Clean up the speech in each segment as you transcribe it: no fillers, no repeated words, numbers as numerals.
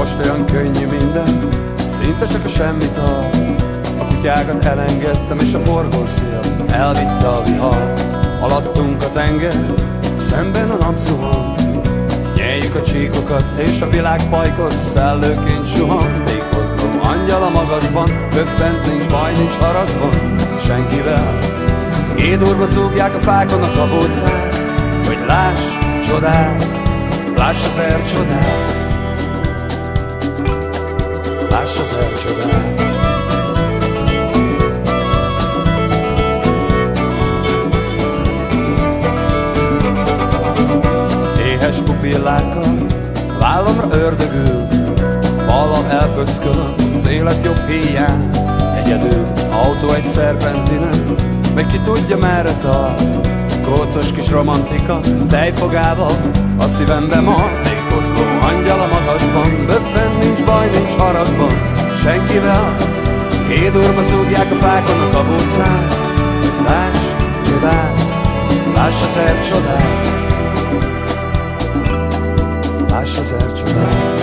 Most olyan könnyű minden, szinte csak a semmit ad. A kutyákat elengedtem, és a forgószél elvitte a vihar. Alattunk a tenger, szemben a nap zuhan. Nyeljük a csíkokat, és a világ pajkos szellőként suhan. Tékozló angyal a magasban, böffent, nincs baj, nincs haragban senkivel. Édurva zúgják a fákon a kabócát, hogy láss csodát, láss az ercsodát, láss az ercsodát. Éhes pupillákkal vállamra ördögül, ballal elpöckölöm az élet jobb híján. Egyedül autó egy szerpentinen, meg ki tudja merre tart. Kócos kis romantika tejfogával a szívembe mar. Tékozló angyal a magasban, böffen, nincs baj, nincs haragban senkivel. Kédurva zúgják a fákon a kabócát, láss csodát, láss az ercsodát, láss az ercsodát.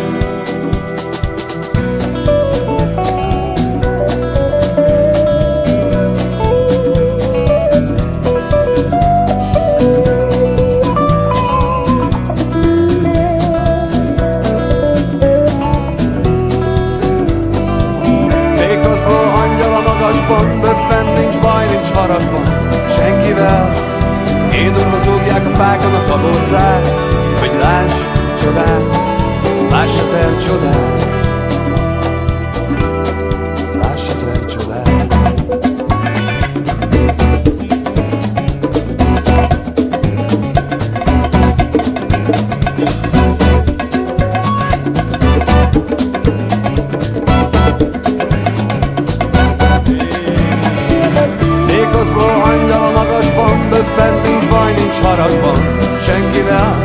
Böffen, nincs baj, nincs haragban senkivel. Kédurva zúgják a fákon a kabócát, hogy láss csodát, láss az ercsodát, láss az ercsodát. Tékozló angyal a magasban, böffen, nincs baj, nincs haragban senkivel.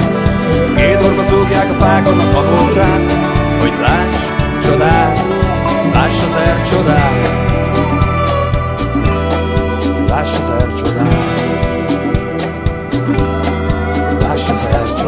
Kédurva zúgják a fákon a kabócát, hogy láss csodát, láss az ercsodát, láss az ercsodát, láss az ercsodát.